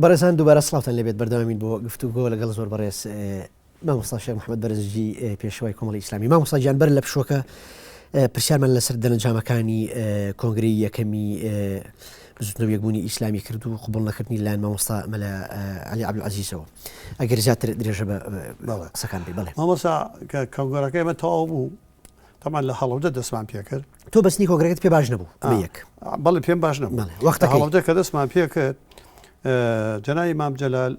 بەڕێزان دووبارە سڵاوتان لێبێت بەردەوامین بۆ گفتوگۆ لەگەڵ زۆر بەڕێز مامۆستا شێخ محەممەد بەرزجی پێشەوای کۆمەڵی ئیسلامی. مامۆستا گیان بەر لە پشوەکە پرسیارمان لەسەر دەرەنجامەکانی کۆنگرەی یەکەمی بزوتنەوە یەکبوونی ئیسلامی کرد و قبوڵ نەکردنی لایەن مامۆستا مەلا عەلی عەبدولعەزیزەوە. ئەگەر زیاتر درێژە بە قسەکان بێ. بەڵێ مامۆستا کۆنگرەکەی ئێمە تەواو بوو، تەمان لە هەڵەوجە دەستمان پێ کرد. تۆ بەسنی کۆنگرەکەت پێ باش نەبوو؟ یەک بەڵێ پێم باش نەبوو. هەڵەوجە کە دەستمان پێ کرد جەنابی مام جەلال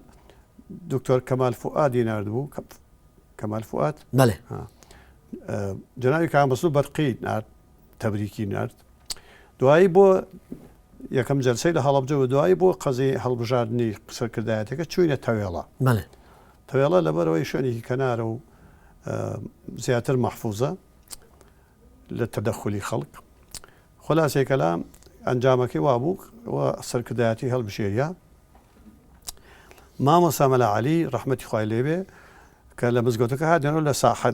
دکتۆر کەمال فوئادی ناردبوو، کەمال فوئاد بەڵێ جەنابی کامەسوود بەرقی نارد، تەبریکی نارد. دوایی بۆ یەکەم جەلسەی لە هەڵەبجەوە دوایی بۆ قەزەی هەڵبژاردننی سەرکردایەتەکە چووینە تەوێڵە. بەڵێ تەوێڵە لەبەرەوەی شوێنێکی کەنارە و زیاتر مەحفوظە لە تەدەخولی خەڵک. خولاسەی کەلام ئەنجامەکەی وابوو و سەرکردایەتی هەڵبژێریە. مامۆستا مەلا عەلی ڕەحمەتی خوای لێبێ کە لە مزگەوتەکە هاتێنەوە لە ساحە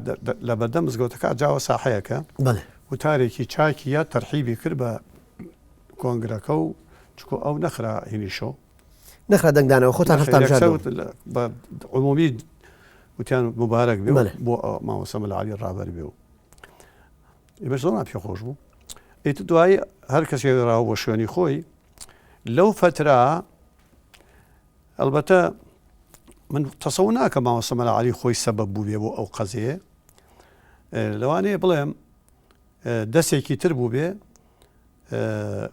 لە بەردەم مزگەوتەکە جاوە ساحەیەکە وتارێکی چاکیە تەرحیبی کرد بە کۆنگرەکە و چکۆ ئەو نەخرا هینیشۆ نەخرا دەنگدانەوە خۆتان هەفتان بە عمومی وتیان مبارەک بێ بۆ مامۆستا مەلا عەلی ڕابەر بێ و ئێمەش زۆرمان پێخۆش بوو. ئیتر دوایی هەر کەسێک ڕاوە بۆ شوێنی خۆی لەو فترا ئەلبەتە من تەسەوور ناکەم مامۆستا مەلا عەلی خۆی سەبەب بوو بێ بۆ ئەو قەزەیە، لەوانەیە بڵێم دەستێکی تر بوو بێ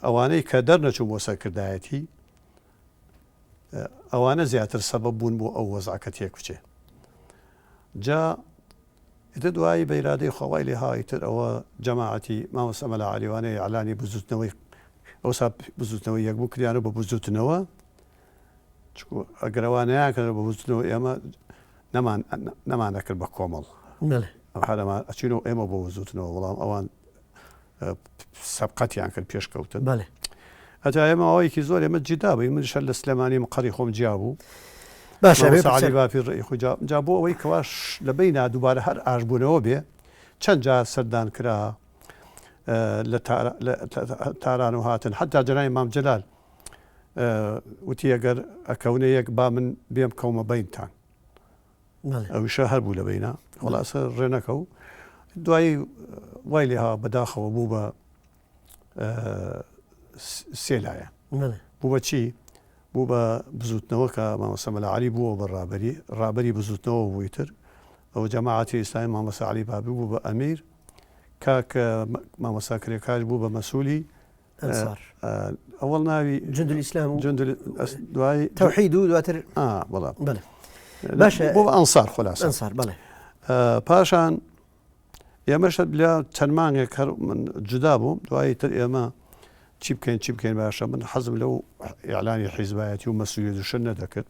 ئەوانەی کە دەرنەچوو بۆ سەرکردایەتی ئەوانە زیاتر سەبەب بوون بۆ ئەو وەزعەکە تێک بچێ. جا ئیتر دوایی بە ئیرادەی خۆوای لێ هایتر ئەوە جەماعەتی مامۆستا مەلا عەلیوانەی ئەعلانی بزوتنەوەی ئەوسا بزوتنەوەی یەکبوو کریانە بە بزوتنەوە، ئەگەر ئەوان نەیانکردن بە بزوتنەوە ئێمە نەمان نەکرد بە کۆمەڵ ئەچینەوە ئێمە بۆ بزوتنەوە، بەڵام ئەوان سەبقەتیان کرد پێشکەوتن. هەتا ئێمە ئەوەیەکی زۆر ئێمە جیدا بووین، منیش لە سلێمانی مقەڕی خۆم جیا بوو. عەلی باپی ڕێی خۆی جا بۆ ئەوەی کەواش لە بەینا دووبارە هەر ئاشبوونەوە بێ چەند جار سەردان کرا لە تاران و هاتن، حتا جەنابی مام جەلال وتی ئەگەر ئەکەونە یەک با من بێم کەومە بەینتان، ئەویشە هەر بوو لە بەینا خۆڵاسە ڕێنەکە و دوایی وای لێها بەداخەوە بوو بە سێلایە بوو بە چی؟ بوو بە بزوتنەوە کە مامۆستا مەلا عەلی بووە بە ڕابەری بزوتنەوە بوویتر ئەو جەماعەتی ئیسلامی مامۆستا عەلی بابی بوو بە ئەمیر، کاکە مامۆستا کرێکاش بوو بە مەسئولی ئەوەڵ ناوی جندول ئیسلام و دوای تەوحید و دواتر بەڵام باشە بۆ ئەنسار خۆلاسە ئەنسار. بەڵێ پاشان ئێمەشە لە چەند مانگێک هەر من جودا بووم، دوایی تر ئێمە چی بکەین باشە من حەزم لەو ئیعلانی حیزبایەتی و مەسئولیەت و شر نەدەکرد.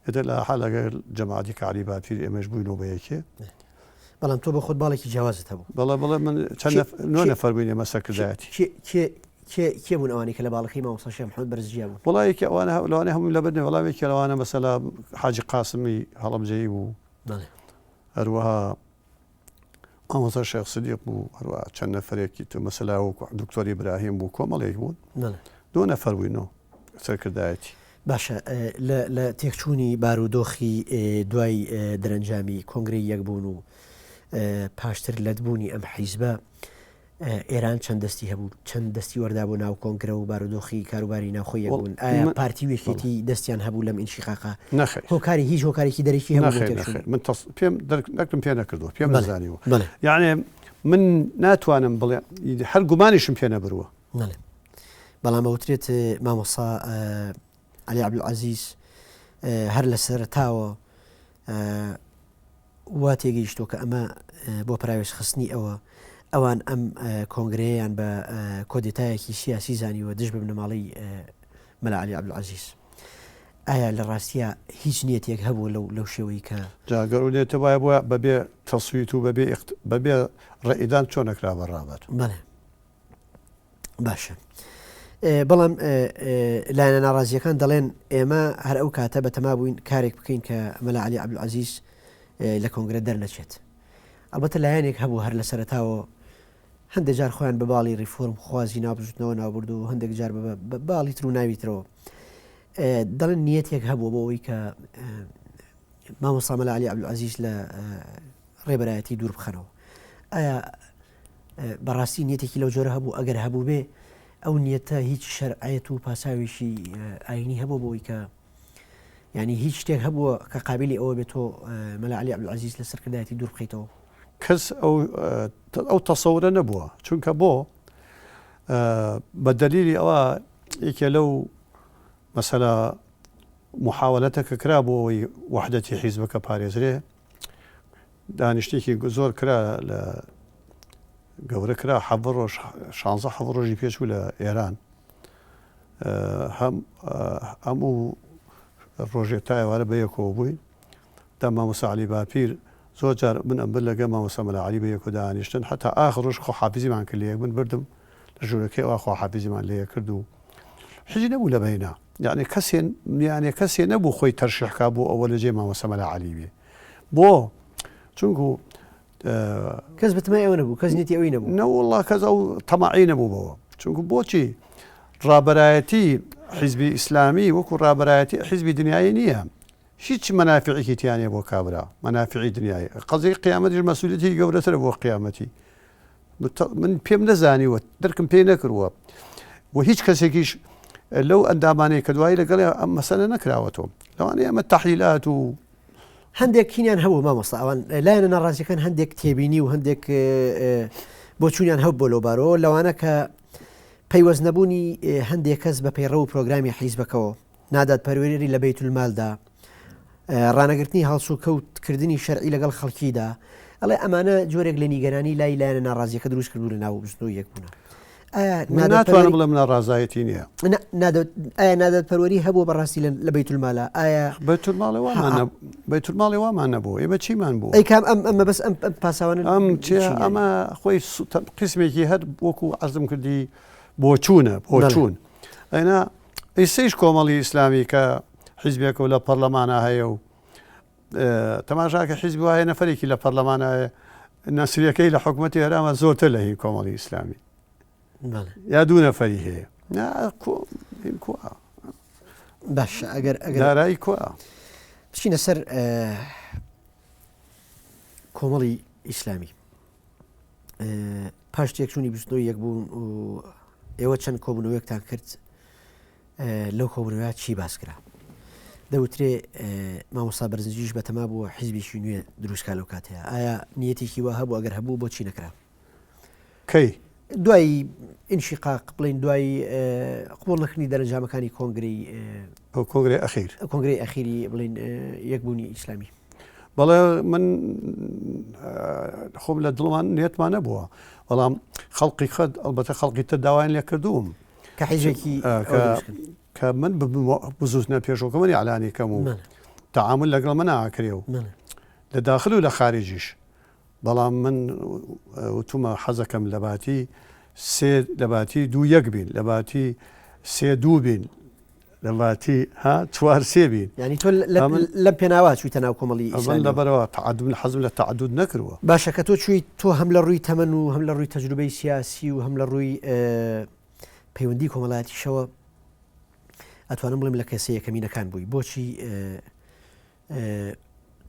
ئێتر لە حاڵەگەر جەماعەتی کە عەلی باپیر ئێمەش بووینەوە بە یەکێ. بەڵام تۆ بە خۆت باڵێکی جیاوازت هەبوو. بەڵێ من چەند نەفەر بووین ئێمە سەرکردایەتی. کێ بوون ئەوانەی کە لە باڵەکەی مامۆستا شێخ محەممەد بەرزجیا بوون؟ وڵایەکی ئەوانە لەوانەیە هەمووی لەبەرنێ، وەڵامێکی لەوانە مەسەلا حاجی قاسمی هەڵەبجەیی بوو، هەروەها مامۆستا شێخ سیدیق بوو، هەروەها چەند نەفەرێکی تر مەسەلا وەکو دکتۆر ئیبراهیم بوو، کۆمەڵێک بوون، دوو نەفەر بووینەوە سەرکردایەتی. باشە لە تێکچوونی بارودۆخی دوای دەرەنجامی کۆنگرەی یەکبوون و پاشتر لەدبوونی ئەم حیزبە ئێران چەند دەستی هەبوو، چەند دەستی وەردا بۆ ناو کۆنگرە و بارودۆخی کاروباری ناوخۆی یەکبوون؟ ئایا پارتی وێکێتی دەستیان هەبوو لەم ئینشیقاقا؟ نەخێر، هۆکاری هیچ هۆکارێکی دەرەکی هەبوو؟ من پێم دەرکم پێ نەکردووە، پێم نەزانیوە، یعنی من ناتوانم بڵێ هەر گومانیشم پێ نەبرووە. بەڵام ئەوترێت مامۆستا عەلی عەبدولعەزیز هەر لە سەرەتاوە وا تێگەیشتۆ کە ئەمە بۆ پراوێش خستنی ئەوان ئەم کۆنگرەیەیان بە کۆدێتایەکی سیاسی زانیوە دژ بە بنەماڵەی مەلا عەلی عەبدولعەزیز. ئایا لە ڕاستیە هیچ نیەتێک هەبوو لەو شێوەی کە جاگەر و نێتە وایە بووە بەبێ تەسویت و بەبێ ڕێئیدان چۆن نەکرا بەڕابەر؟ بەڵێ باشە. بەڵام لایەنە ناڕازیەکان دەڵێن ئێمە هەر ئەو کاتە بەتەما بووین کارێک بکەین کە مەلا عەلی عەبدولعەزیز لە کۆنگرە دەرنەچێت. ئەلبەتە لایەنێک هەبوو هەر لە سەرەتاوە هەندێک جار خۆیان بە باڵی ریفۆرم خوازی نابژوتنەوە نابرد و هەندێک جار بە باڵی تر و ناویترەوە دەڵێن نیەتێک هەبوو بۆەوەی کە مامۆستا مەلا عەلی عەبدولعەزیز لە ڕێبەرایەتی دوور بخەنەوە. ئایا بەڕاستی نیەتێکی لەو جۆرە هەبوو؟ ئەگەر هەبوو بێ ئەو نیەتە هیچ شەرعەت و پاساویشی ئاینی هەبوو بۆی کە یعنی هیچ شتێک هەبووە کە قابلی ئەوە بێت تۆ مەلا عەلی عەبدولعەزیز لە سەرکردایەتی دوور بخەیتەوە؟ کەس ئەو تەسەورە نەبووە، چونکە بۆ بە دەلیلی ئەوە یەکێ لەو مەسەلە محاولەتەکە کرا بۆ ئەوەی وحدەتی حیزبەکە پارێزرێ، دانیشتێکی زۆر کرا لە گەورە کرا 16 ڕۆژی پێچوو لە ئێران، هەموو ڕۆژێک تا ئێوارە بەیەکەوە بووین. تا مامۆستا عەلی باپیر زۆر جار من ئەمبر لەگە مامۆستا مەلا عەلی بەیەکەوە دانیشتن، هەتا ئاخر ڕۆژ خۆحافیزیمان کرد لە یەک، من بردم لە ژوورەکەی ئەوە خۆحافیزیمان لە یەک کرد و حیجی نەبوو لە بەینا، یعنی کەسێ نەبوو خۆی تەرشیحکا بۆ ئەوە لە جێ مامۆستا مەلا عەلی بێ. بۆ چونکو کەس بتمای ئەوە نەبوو، کەس نیەتی ئەوەی نەبوو. نەوەڵڵا کەس ئەو تەماعی نەبوو بەوە، چونکو بۆچی ڕابەرایەتی حیزبی ئیسلامی وەکو ڕابەرایەتی حیزبی دنیای نییە، هیچ مەنافعێکی تیانێ بۆ کابرا، مەنافعی دنیای. قەزەی قیامەتیش مەسئولیەتی گەورەترە بۆ قیامەتی. من پێم نەزانیوە، دەرکم پێی نەکردووە و هیچ کەسێکیش لەو ئەندامانەیە کە دوایی لەگەڵ ئەم مەسەلە نەکراوەتەوە. لەوانەیە ئەمە تەحلیلات و هەندێک کینیان هەبوو مامۆستا، ئەوان لایەنە ناڕازیەکان هەندێک تێبینی و هەندێک بۆچوونیان هەبوو بۆ لەوبارەوە، لەوانە کە پەیوەست نەبوونی هەندێک کەس بە پەیڕە و پرۆگرامی حیزبەکەەوە، نادات پەروەری لە بەیت المالدا، ڕانەگرتنی هەڵسو کەوتکردنی شەرعی لەگەڵ خەڵکیدا، ئەڵێ ئەمانە جۆرێک لە نیگەرانی لای لایەنە ناڕازیەکە دروست کردو لە ناو بستنەوە یەکبوونە. ناتوانم بڵێم ناڕازایەتی نییە. ئایا نادات پەروەری هەبوو بەڕاستی لە بەیت المالە؟ ئایا بەیت الماڵی وامان نەبوو، ئێمە چیمان بوو؟ ئەیکام ئەمە بەس ئەم پاساوانە ئەمە خۆی قسمێکی هەر وەکو عەزم کردی بۆ چوون. ئەینا ئیسەیش کۆمەڵی ئیسلامی کە حیزبێکە و لە پەرلەمانە هەیە و تەماشاکە حیزبی وایە نەفەرێکی لە پەرلەمانە نەسریەکەی لە حکوومەتی هەرامە زۆرتر لە هی کۆمەڵی ئیسلامی، یا دوو نەفەری هەیە. باش ئەگەر دارایی کوە بچینە سەر کۆمەڵی ئیسلامی پاش تێکچوونی بستنەوەی یەک بوون و ئێوە چەند کۆبوونەوەیەکتان کرد، لەو کۆبوونەوەیە چی باس کرا؟ دەوترێ مامۆستا بەرزنجیش بەتەما بووە حیزبێکی نوێ دروستکا لەو کاتەیە، ئایا نیەتێکی وا هەبوو؟ ئەگەر هەبوو بۆچی نەکرا؟ کەی دوای ئینشیقاق بڵین دوای قبوڵ نەکردنی دەرەنجامەکانی کۆنگرەی ئەخیری بڵین یەکبوونی ئیسلامی؟ بەڵێ من خۆم لە دڵمان نیەتمان نەبووە، بەڵام خەڵقی خەت ئەلبەتە خەڵقی تر داوایان لێ کردووم کە حیزبێکی کە من بزوستنە پێشۆکەمەنی عەلانی کەم و تەعامل لەگەڵ من ناکرێ و لە داخل و لە خارجیش. بەڵام من وتومە حەزەکەم لە باتی دوو یەک بین، لە باتی سێ دوو بین، لە باتی چوار سێ بین. ینی تۆ لەم پێناوا چوویتە ناو کۆمەڵی ئیسلامی؟ لەبەرەوە تعەدد حەزم لە تعەدد نەکردووە. باشە کە تۆ چوویت، تۆ هەم لە ڕووی تەمەن و هەم لە ڕووی تەجروبەی سیاسی و هەم لە ڕووی پەیوەندی کۆمەڵایەتیشەوە ئەتوانم بڵێم لە کەسە یەکەمینەکان بووی، بۆچی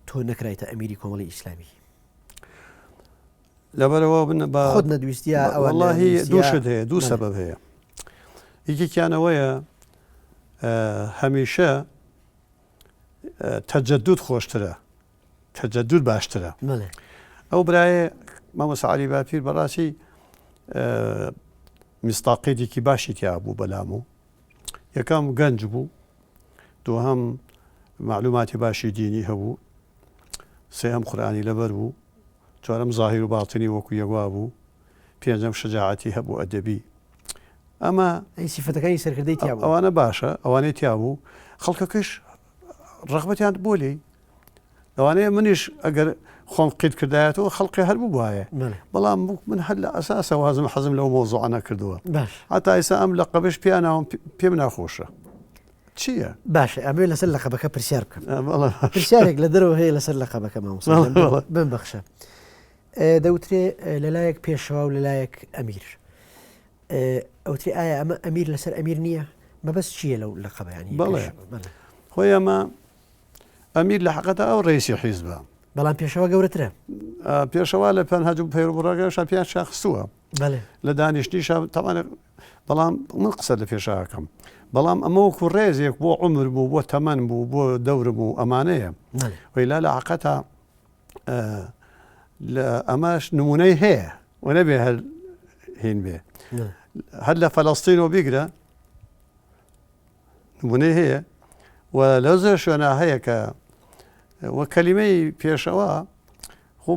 تۆ نەکرایتە ئەمیری کۆمەڵی ئیسلامی؟ لەبەرەوە خۆت نەدویستیە؟ وەڵڵاهی دووشت هەیە، دوو سەبەب هەیە. یەکێکیانەوەیە هەمیشە تەجەدد خۆشترە، تەجەدد باشترە. ئەو برایە مامۆستا عەلی باپیر بەڕاستی میستاقێتێکی باشی تیا بوو بەلام و یەکەم گەنج بوو، دووهەم معلوماتی باشی دینی هەبوو، سێهەم قورئانی لەبەر بوو، چوارەم زاهیر و باتنی وەکو یەکوا بوو، پێنجەم شەجاعەتی هەبوو ئەدەبی. ئەمە سیفەتەکانی سەرکردەی تیا بوو. ئەوانە باشە، ئەوانەی تیا بوو. خەڵکەکەش ڕەغبەتیان بۆ لێی، لەوانەیە منیش ئەگەر خۆم قید کردایەتەوە خەڵقی هەر بوو وایە، بەڵام من هەر لە ئەساسە وازم حەزم لەو مۆزوعە نەکردووە. هەتا ئێستا ئەم لەقەبش پیاناوم پێم ناخۆشە. چییە؟ باشە ئەمێ لەسەر لەقەبەکە پرسیار بکەم. پرسیارێک لە دەرەوە هەیە لەسەر لەقەبەکە مامۆستا بمبەخشە. دەوترێ لەلایەک پێشەوا و لەلایەک ئەمیر. ئەوتری ئایا ئەمە ئەمیر لەسەر ئەمیر نییە؟ بەبەست چییە لەو لەقەبە ینی بەڵێ خۆی ئەمە ئەمیر لە حەقەتە ئەو ڕێیسی حیزبە بەڵام پێشەوە گەورەترە پێشەوە لە پەنهەج و پەیڕۆڕاگەشە پێیان شاخستووە لە دانیشتیشە تەوانێت بەڵام من قسە لە پێشاکەم بەڵام ئەمە وەکو ڕێزێک بۆ عمر بوو بۆ تەمەن بوو بۆ دەورم و ئەمانەیە وەیلا لە حەقەتە لە ئەمەش نمونەی هەیە و نەبێ هەر هین بێ هەر لە فەلەستینەوە بیگرە نمونەی هەیە و لە زۆر شوێنە هەیە کە وە کەلیمەی پێشەوە خۆ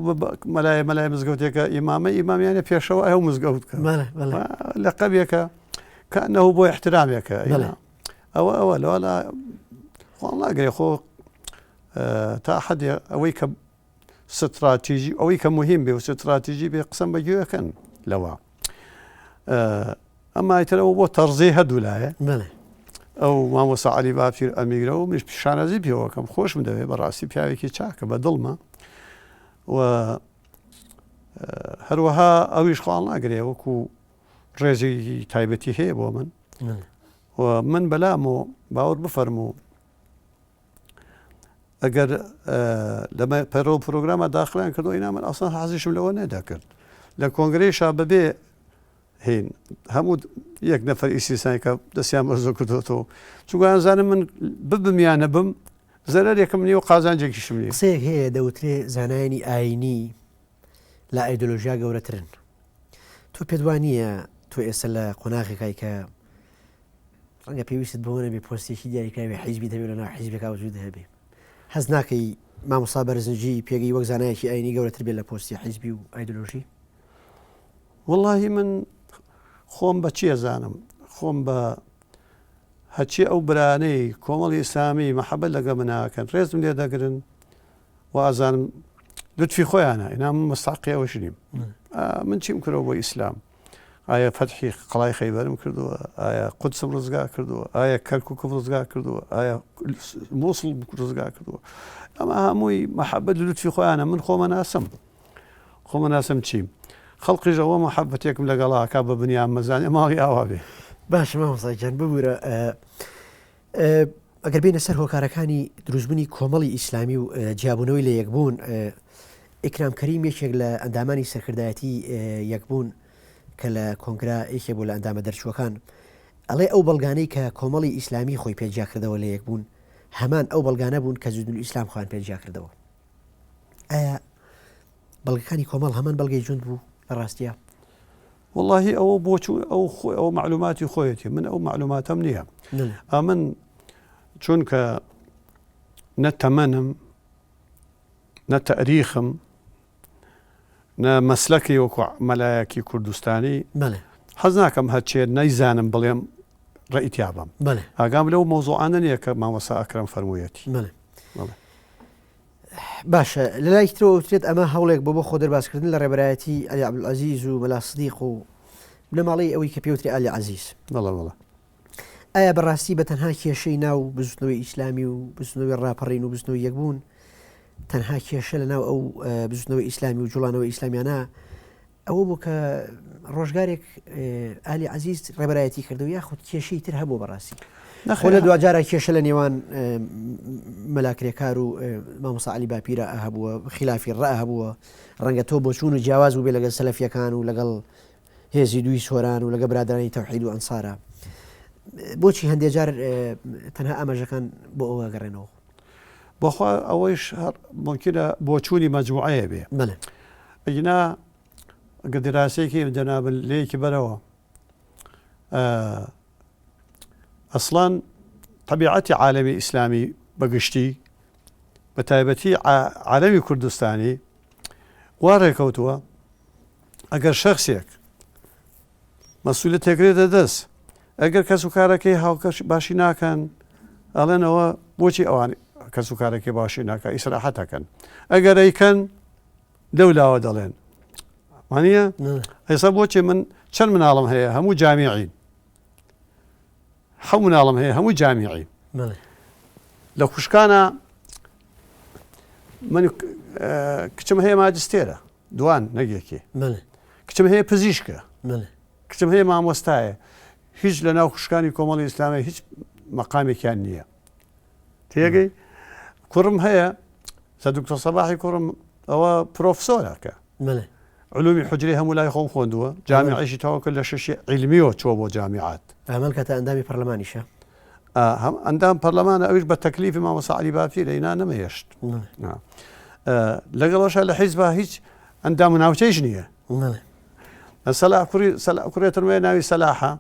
مەلای مزگەوتێکە ئیمامیانە پێشەوە ئەو مزگەوتکە لە قەبێکە کە نەهوو بۆ احترامێکە ئەوە لەوەلا خۆڵ ناگرێ خۆ تا حەدێ ئەوەی کە ستراتیژی ئەوەی کە مهم بێ و ستراتیژی بێ قسەم بەگوێەکەن لەوە ئەمما ئیترەوە بۆ تەرزەی هەردوو لایە ئەو مامۆستا عەلی بابچیر ئەمیگرە و منیش پیشانەزی پێوەکەم خۆشم دەوێت بەڕاستی پیاوێکی چاکە بە دڵمە و هەروەها ئەویش خاڵ ناگرێ وەکو ڕێزی تایبەتی هەیە بۆ من و من بەلام و باوەڕ بفەرموو ئەگەر لەمە پەرۆ پرۆگرامە داخلیان کردو ئینا من ئەسڵان حەزیشم لەوە نەداکرد لە کۆنگرەیشا بەبێ هین هەموو یەک نەفەر ئیسیسانی کە دەستیان بەرزۆ کردوەوە چونکە ئەزانم من ببم نەبم زەرەرێکم نیە و قازانجێکیشم نیە قسەیەک هەیە دەوترێ زانایانی ئاینی لە ئایدۆلۆژیا گەورەترن تۆ پێت وانە تۆ ئێستا لە قۆناغێکای کە ڕەنگە پێویست بۆ نەبێ پۆستێکی دیاریکراوێ حیزبی دەبێت لەناو حیزبێکا وجود هەبێ حەز ناکەی مامۆستا بەرزنجی پێگەی وەک زانایەکی ئاینی گەورەتر بێت لە پۆستی حیزبی و ئایدۆلۆژی وەڵڵاهی من خۆم بە چی ئەزانم خۆم بە هەچی ئەو برانەی کۆمەڵی ئیسلامی مەحەبەت لەگە مناکەن ڕێزم لێ دەگرن و ئازانم لوتفی خۆیانە ئینا من مستحقی ئەوەش نیم من چیم کردەوە بۆ ئیسلام ئایا فەتحی قەڵای خەیبەرم کردووە ئایا قودسم ڕزگا کردووە ئایا کەرکووکم ڕزگا کردووە ئایا مووسڵ ڕزگا کردووە ئەمە هەمووی مەحەبەت لوتفی خۆیانە من خۆمە ناسم چیم خەڵقیش ئەوە مەحەبەتێکم لەگەڵاکە بە بنیان مەزانێ ماڵی ئاوا بێ باش مامۆستاگیان ببوورە ئەگەر بینە سەر هۆکارەکانی دروستبوونی کۆمەڵی ئیسلامی و جیابوونەوەی لە یەکبوون ئیکرام کەریم یەکێک لە ئەندامانی سەرکردایەتی یەکبوون کە لە کۆنگرا یەکێ بوو لە ئەندامە دەرچووەکان ئەڵێ ئەو بەڵگانەی کە کۆمەڵی ئیسلامی خۆی پێجیا کردەوە لە یەکبوون هەمان ئەو بەڵگانە بوون کە جوندول ئیسلام خۆیان پێجیا کردەوە ئایا بەڵگەکانی کۆمەڵ هەمان بەڵگەی جوند بوو لە ڕاستیە واللهی ئەوە بۆچوو ئەو معلوماتی خۆیەتی من ئەو معلوماتەم نییە من چونکە نە تەمەنم نە تەریخم نە مەسلەکی وەکو مەلایەکی کوردستانی حەز ناکەم هەرچێ نەیزانم بڵێم ڕئیتیابم ئاگام لەو مۆزوعانە نییە کە مامۆستا ئەکرەم فەرموویەتی باشە لە لای ترەوە وترێت ئەمە هەوڵێک بۆ خۆ دەرباسکردن لە ڕێبەرایەتی عەلی عەبدولعەزیز و مەلا سدیق و لە ماڵی ئەوەی کە پێوتری عەلی عەزیز ئایا بەڕاستی بە تەنها کێشەی ناو بزوتنەوەی ئیسلامی و بزوتنەوەی ڕاپەڕین و بزوتنەوەی یەکبوون تەنها کێشە لە ناو ئەو بزوتنەوەی ئیسلامی و جوڵانەوەی ئیسلامیانە ئەوە بوو کە ڕۆژگارێک عەلی عەزیز ڕێبەرایەتی کردەوە یاخود کێشەی تر هەبوو بەڕاستی خۆ لە دوجارە کێشە لە نێوان مەلاکرێکار و مامۆستا عەلی باپیرە هەبووە خلافی ڕە هەبووە ڕەنگە تۆ بۆ چوون و جیاواز بوو بێ لەگەڵ سەلەفیەکان و لەگەڵ هێزی دوی سۆران و لەگە برادرانی تەوحید و ئەنسارە بۆچی هەندێک جار تەنها ئاماژەکان بۆ ئەوە گەڕێنەوە بۆخوا ئەوەیش ممکنە بۆ چوونی مەجموعەیە بێ ئەگینا ئەگە دراسەیەکی جەناب لێیەکی بەرەوە ئەسڵان طبیعەتی عالەمی ئیسلامی بەگشتی بە تایبەتی عالەمی کوردستانی وا ڕێکەوتووە ئەگەر شەخصێک مەسئولیت تێگرێتە دەست ئەگەر کەس و کارەکەی هاوکەش باشی ناکەن ئەڵێنەوە بۆچی ئەوان کەس و کارێکی باشی ناکە ئیسراحەتەکەن ئەگەر ئەیکەن لەولاوە دەڵێن وانە ئێستا بۆچی من چەند مناڵم هەیە هەموو جامیعین حەو مناڵم هەیە هەموو جامیعین لە خوشکانە من کچم هەیە ماجستێرە دوان نەگێکی کچم هەیە پزیشکە کچم هەیە مامۆستایە هیچ لە ناو خوشکانی کۆمەڵی ئیسلامی هیچ مەقامێکیان نییە تێگەی کوڕم هەیە دکتۆر سەباحی کوڕم ئەوە پرۆفسۆرەکە علومی حجری هەموو لای خۆم خوێندووە جامیعیشی تەواو کرد لە شەشی عیلمیەوە چۆ بۆ جامیعات ئەمەل کاتە ئەندامی پەرلەمانیشە هەم ئەندام پەرلەمانە ئەوش بە تەکلیفی مامۆستا عەلی بافی لەینا نەمەهێشت لەگەڵەوەشە لە حیزبا هیچ ئەندام و ناوچەیش نییە کوڕێتمێ ناوی سەلاحە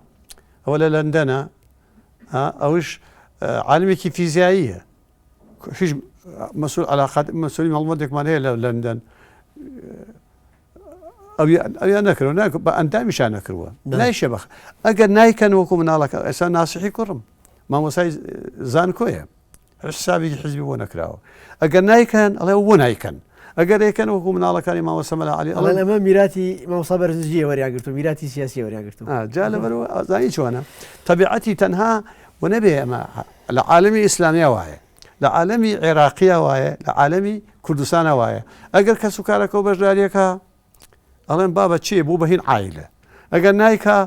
ئەوە لە لەندەنە ئەوش عالمێکی فیزیاییە هیچ مەسئول علاقات مەسئولی مەڵمەندێکمان هەیە لە لەندەن ئەویان نەکردەوە بە ئەندامیشان نەکردووە نایشە بەخ ئەگەر نایکەن وەکو مناڵەکە ئێستا ناسیحی کوڕم مامۆسای زانکۆیە حسابێکی حیزبی بۆ نەکراوە ئەگەر نایکەن ئەڵێ بۆ نایکەن ئەگەر یەکەن وەکو مناڵەکانی مامۆستا مەلا عەلی ئەمە میراتی مامۆستا بەرزجیە وەریاگرتو میراتی سیاسی وەریاگرتو جا لەبەرەوە ئازایی چۆنە تەبیعەتی تەنها و نەبێ ئەمە لە عالەمی ئیسلامیە وایە لە عالەمی عێراقیە وایە لە عالەمی کوردستانە وایە ئەگەر کەس و کارەکە و بەشداریەکە ئەڵێن بابە چێ بوو بەهین عایلە ئەگەر نایکە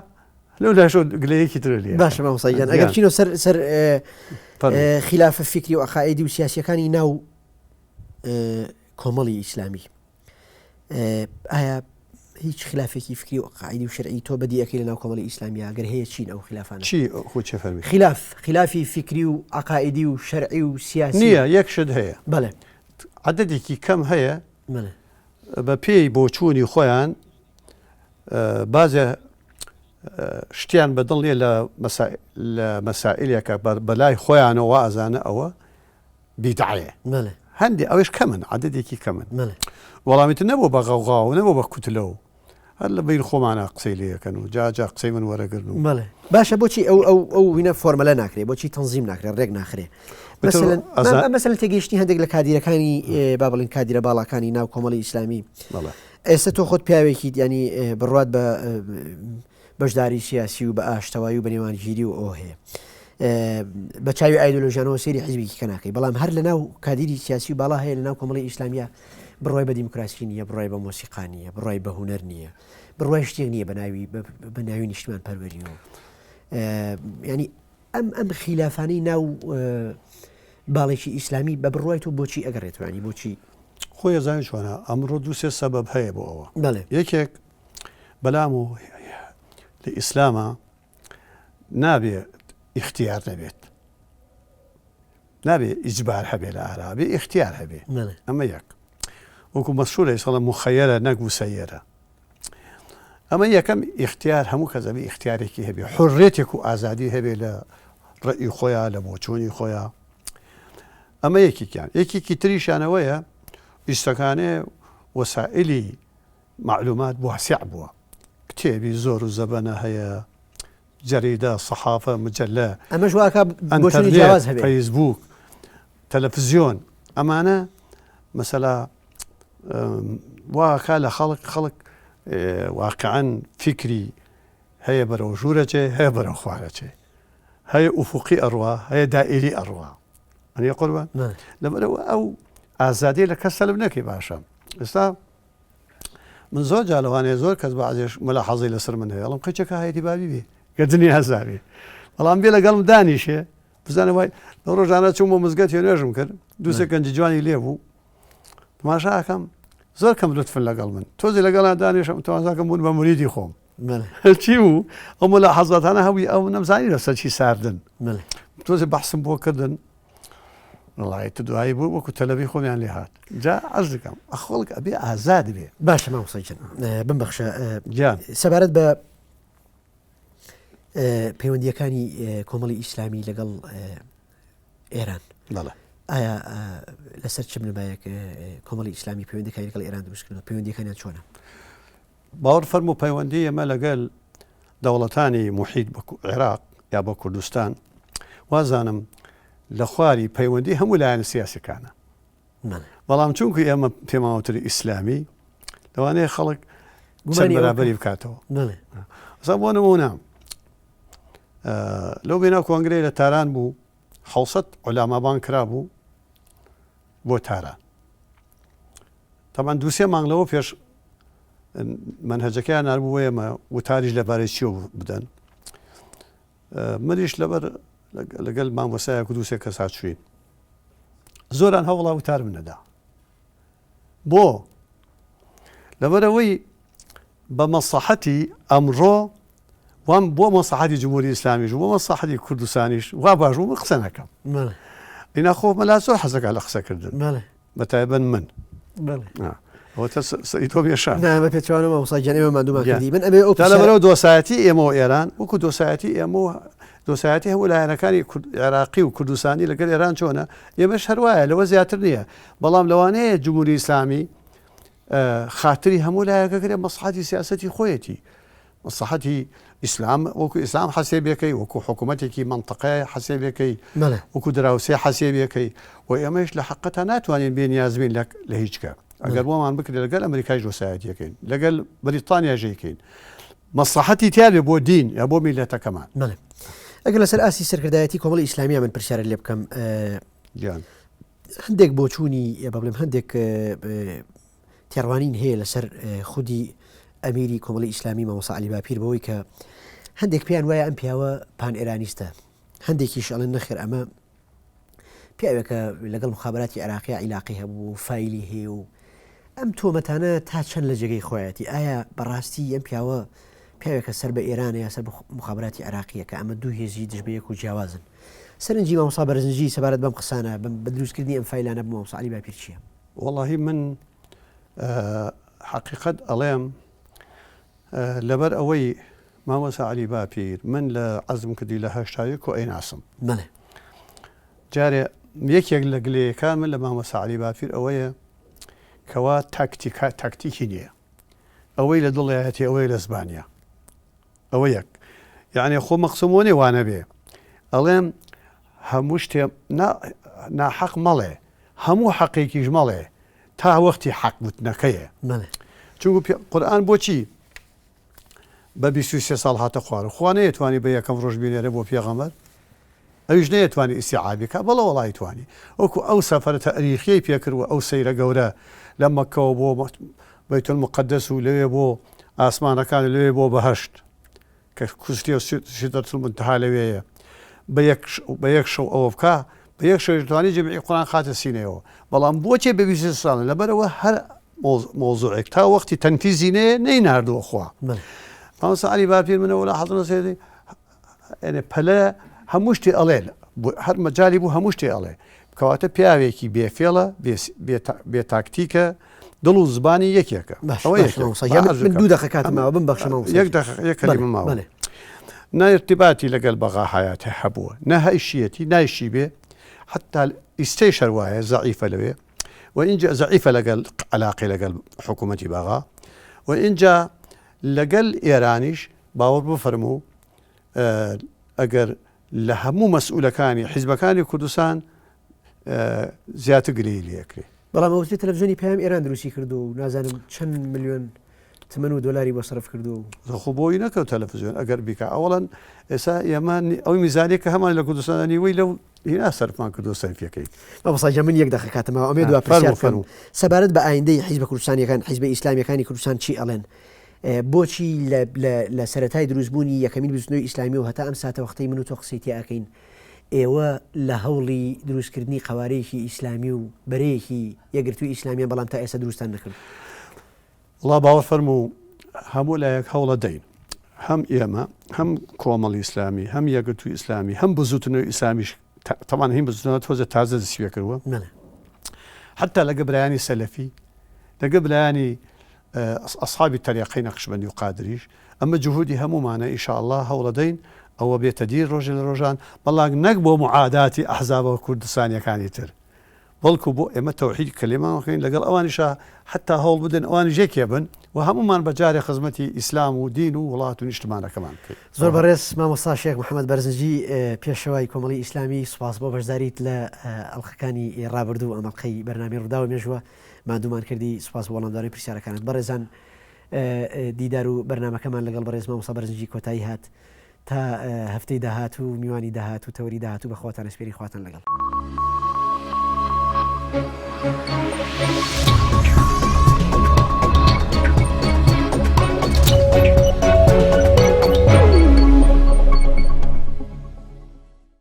لەو لاشۆ گلەیەکی تر لێ باشە مامۆستاجان ئەگەر چینۆ سەر خلافە فکری و عەقائیدی و سیاسیەکانی ناو کۆمەڵی ئیسلامی ئایا هیچ خلافێکی فکری و عەقائیدی و شەرعی تۆ بەدی ئەەکەی لە ناو کۆمەڵی ئیسلامیە ئەگەر هەیە چین ئەو خلافانە چی خۆ چێ فەرمی خلافی فکری و عەقائیدی و شەرعی و سیاسی نییە یەک شت هەیە بەڵێ عەدەدێکی کەم هەیە بە پێی بۆچوونی خۆیان بازە شتیان بەدڵ نیە لە مەسائلێکە بەلای خۆیانەوە ئازانە ئەوە بیدعەیە هەندێک ئەوەش کەمن عەدەدێکی کەمن وەڵامیتر نەبوو بە غەوغا و نەبوو بە کوتلە و هەر لە بین خۆمانە قسەی لێەکەن و جا قسەی من وەرەگرن و باشە بۆچی ئەو وینە فۆرمەلە ناکرێت بۆچی تەنزیم ناکرێت ڕێک ناخرێ مەسەلەن تێگەیشتنی هەندێک لە کادیرەکانی با بڵین کادیرە باڵەکانی ناو کۆمەڵی ئیسلامی ئێستا تۆ خۆت پیاوێکی ینی بڕات بە بەشداری سیاسی و بە ئاشتەوایی و بە نێوانگیری و ئەو هەیە بە چاوی ئایدۆلۆژیانەوە سێری حیزبێکی کە ناکەی بەڵام هەر لە ناو کادیری سیاسی و باڵا هەیە لە ناو کۆمەڵی ئیسلامیە بڕای بە دیموکراسی نییە بڕای بە مۆسیقا نییە بڕای بە هونەر نییە بڕای شتێک نییە بە ناوی نیشتمان پەروەریەوە ینی ئەم خلافانەی ناو باڵێکی ئیسلامی بە بڕای تۆ بۆچی ئەگەڕێتوانی بۆچی خۆی زانانی چۆنە ئەمڕۆ دووسێ سەبەب هەیە بۆ ئەوە یەکێک بەلام و لە ئیسلامە نابێ اختیار نەبێت نابێ ئیجبار هەبێ لە ئارابێ اختیار هەبێ ئەمە یەک وەکو مەسئولە ئیسڵە مخەیەرە نەگو سەیەرە ئەمە یەکەم اختیار هەموو کەسەبی اختیارێکی هەبێ حڕێتێک و ئازادی هەبێ لە ڕێی خۆیان لە بۆچوونی خۆیان ئەمە یەکێکیان یەکێکی تریشانەوەیە ئیستەکانێ وەسائلی معلومات واسع بووە کتێبی زۆر و زەبەنە هەیە جەریدە سەحافە مجەلە ئەمەش واکە بۆچوونی جیاواز هەبێ فەیسبووک تەلەڤیزیۆن ئەمانە مەسەلا واکە لە خەڵک واقعەن فکری هەیە بەرەو ژوورەچێ هەیە بەرەو خوارەچێ هەیە ئوفوقی ئەڕوا هەیە دائیری ئەڕوا ئەنی قوربان لەبەرەوە ئەو ئازادی لە کەس سەلب نەکەی باشە ئێستا من زۆر جالەوانەیە زۆر کەس بەعزێش مەلا حەزی لەسەر من هەیە ئەڵم قەچەکە هایەتی بابی بێ گەردنی هەزاوی بەڵام بێ لەگەڵم دانیشێ بزانە وای لەو ڕۆژانە چوم بۆ مزگەوت نوێژم کرد دووسێ گەنجی جوانی لێ بوو تماشاکەم زۆر کەم لوتفن لەگەڵ من تۆزی لەگەڵا دانیشم تەماشاکەم بوون بە موریدی خۆم چی بوو ئەو مەلا حەزەتانە هەوی ئەو نەمزانی لەسەر چی ساردن تۆزی بەحسم بۆ کردن وڵی تو دوایی بوو وەکو تەلەبی خۆمیان لێ هات جا عەرز دەکەم ئەخۆڵک ئەبێ ئازاد بێ باشە مامۆستاجان بمبەخشە سەبارەت بە پەیوەندیەکانی کۆمەڵی ئیسلامی لەگەڵ ئێران ئایا لەسەر چ بنەبایەک کۆمەڵی ئیسلامی پەیوەندیەکانی لەگەڵ ئێران دروستکردن پەیوەندیەکانیان چۆنە باوەڕ فەرموو پەیوەندی ئەمە لەگەڵ دەوڵەتانی محیط بە عێراق یا بە کوردستان وازانم لە خواری پەیوەندی هەموو لایەنە سیاسەکانە بەڵام چونکە ئێمە پێماوەتری ئیسلامی لەوانەیە خەڵک چەند بەرابەری بکاتەوە ئەسا بۆ نمونە لەو بێناو کۆنگرەی لە تاران بوو 600 عولامابان کرا بوو بۆ تاران تەمان دووسێ مانگ لەوە پێش منهەجەکەیان ناربوو ئێمە وتاریش لەبارەی چیەوە بدەن منیش لەگەڵ مامۆسایەک و دووسێک کەس هاتشوین زۆران هەوڵا وتارم نەدا بۆ لەبەرەوەی بە مەسلحەتی ئەمڕۆ وام بۆ مەسلحەتی جمهوری ئیسلامیش و بۆ مەسلحەتی کوردستانیش وا باش بوو من قسە نەکەم ئینا خۆ مەلا زۆر حەزەکە لە قسەکردن بەتایبەت من تۆ بێشان بە پێچوانەوە وساجان ئێمە مادومان کردی من لەبەرەوە دۆسایەتی ئێمە و ئێران وەکو دۆسایەتی ئێمە دۆسایەتی هەموو لایەنەکانی عێراقی و کوردستانی لەگەڵ ئێران چۆنە ئێمەش هەروایە لەوە زیاتر نییە بەڵام لەوانەیە جمهوری ئیسلامی خاتری هەموو لایەکەکرێ مەسلحەتی سیاسەتی خۆیەتی مەسلحەتی ئیسلام وەکو ئیسلام حەسێبەکەی وەکو حکوومەتێکی منطقەیە حەسێبەکەی وەکو دراوسێ حەسێبەکەی و ئێمەش لە حقەتە ناتوانین بێنیازبین لە هیچکە ئەگەر بۆمان بکرێت لەگەڵ ئەمریکای دۆسایەتیەکەین لەگەڵ بریتانیا ژێکەین مەسلحەتی تیاێ بۆ دین یا بۆ میلەتەکەمان ئەگەر لەسەر ئاسی سەرکردایەتی کۆمەڵی ئیسلامیە من پرسیارە لێ بکەم هەندێک بۆچوونی یا بڵێم هەندێک تێڕوانین هەیە لەسەر خودی ئەمیری کۆمەڵی ئیسلامی مامۆستا عەلی باپیر بەوەی کە هەندێک پێیان وایە ئەم پیاوە پان ئێرانیستە هەندێکیش ئەڵێن نەخێر ئەمە پیاوێکە لەگەڵ مخابراتی عێراقی عیلاقی هەبوو فایلی هەیە و ئەم تۆمەتانە تا چەند لە جێگەی خۆیەتی ئایا بەڕاستی ئەم پیاوە پیاوێکە سەر بە ئێرانە یا سەر مخابراتی عێراقیە کە ئەمە دوو هێزی دژبەیەک و جیاوازن سەرنجی مامۆستا بەرزنجی سەبارەت بەم قسانە بە دروستکردنی ئەم فایلانە بە مامۆستا عەلی باپیر چییە؟ وەڵڵاهی من حقیقەت ئەڵێم لەبەر ئەوەی مامۆستا عەلی باپیر من لە عەزم کردی لە هەشتاوی کۆ ئەیناسم جارێ یەکێک لە گلەیەکان من لە مامۆستا عەلی باپیر ئەوەیە کەوا تاکتیکی نییە ئەوەی لە دڵایەتی ئەوەی لە زبانیا ئەوە یەک یعنی خۆ مەقسمۆنێ وانە بێ ئەڵێم هەموو شتێ ناحەق مەڵێ هەموو حەقێکیش مەڵێ تا وەختی حەق وتنەکەیە چونکو قورئان بۆچی بە 23 ساڵ هاتە خوارد خوا نەیەتوانی بە یەکەم ڕۆژ بینێرە بۆ پێغەمبەر ئەویش نەیەتوانی ئیستیعابی کە بەڵە وەڵی توانی وەکو ئەو سەفەرە تەریخیەی پێکردووە ئەو سەیرە گەورە لە مەککەوە بۆ بەیت المقدس و لەوێ بۆ ئاسمانەکان لەوێ بۆ بەهەشت کە کوشتێ و سیدرەتل منتەها لەوێیە بە یەک شەو ئەوە بکە بە یەک شەویش دەتوانی جەمیعی قورئان خاتە سینەوە بەڵام بۆچێ بە 20 ساڵ لەبەرەوە هەر مۆزوعێک تا وەختی تەنفیزی نەیناردووە خوا مامۆستا عەلی باپیر منەوە لە حەزم سێدی پەلە هەموو شتێ ئەڵێ هەر مەجای بوو هەموو شتێ ئەڵێ کەواتە پیاوێکی بێفێڵە بێتاکتیکە دڵ و زبانی یەکێکە دوو دەقەکاتماوە ببەخشەمەوە یەک کەلیمە ماوە نە ارتباطی لەگەڵ بەغا حیاتە هەبووە نە هەیشیەتی نایشی بێ حتا ئیستەی شەروایە زەعیفە لەوێ وإنجا زعيفة لقل علاقة لقل حكومة باغا وإنجا لقل إيرانيش باور بفرمو أجر لهمو مسؤولة كاني حزب كاني كردستان زيادة قليلة يكري بەڵام ئەوەی تەلەڤیزیۆنی پێیام ئێران دروستی کردو و نازانم چەند ملیۆن تمەن و دۆلاری بۆ سەرف کردو خۆ بۆی نەکەوت تەلەڤیزیۆن ئەگەر بیکە ئەوڵەن ئێستا ئێمە ئەوی میزانێک کە هەمان لە کوردستانی وی لەو هینا سەرفمان کردو سەرفیەکەی مامۆستا من یەک دەقەکاتمەوە ئەمێ دو پرسیار بکەم سەبارەت بە ئایندەی حیزبە کوردستانیەکان حیزبە ئیسلامیەکانی کوردستان چی ئەڵێن بۆچی لە سەرەتای دروستبوونی یەکەمین بزنەوەی ئیسلامی و هەتا ئەم ساتە وەختەی من و تۆ قسەی تێ ئاکەین ئێوە لە هەوڵی دروستکردنی قوارەیەکی ئیسلامی و بەرەیەکی یەکگرتووی ئیسلامیان بەڵام تا ئێستا دروستان نەکرد وڵا باوە فەرموو هەموو لایەک هەوڵە دەین هەم ئێمە هەم کۆمەڵی ئیسلامی هەم یەکگرتووی ئیسلامی هەم بزوتنەوەی ئیسلامیش تەمان هین بزوتنەوە تۆزە تازە دەستپێ کردووە حتا لەگە برایانی سەلەفی لەگە برایانی ئەصحابی تەریقەی نەقشبەندی و قادریش ئەمە جوهودی هەمومانە ئینشاءالله هەوڵە دەین ئەوە بێتە دیر ڕۆژێ لە ڕۆژان بەڵام نەک بۆ معاداتی ئەحزابە کوردستانیەکانی تر بەڵکو بۆ ئێمە تەوحید کەلیمەکەین لەگەڵ ئەوانیشە حتا هەوڵ بدەن ئەوانی ژێکێ بن و هەمومان بەجارێ خزمەتی ئیسلام و دین و وڵات و نیشتمانەکەمان بکەین زۆر بەڕێز مامۆستا شێخ محەممەد بەرزنجی پێشەوای کۆمەڵی ئیسلامی سوپاس بۆ بەشداریت لە ئەڵلقەکانی ڕابردوو ئەمەڵقەی بەرنامەی ڕوودا و مێژووە مادوومان کردی سوپاس بۆ وەڵامداری پرسیارەکانت بەڕێزان دیدار و بەرنامەکەمان لەگەڵ بەڕێز مامۆستا بەرزنجی کۆتایی هات تا هەفتەی داهات و میوانی داهات و تەوری داهات و بەخواتان ئەسپێری خواتان لەگەڵ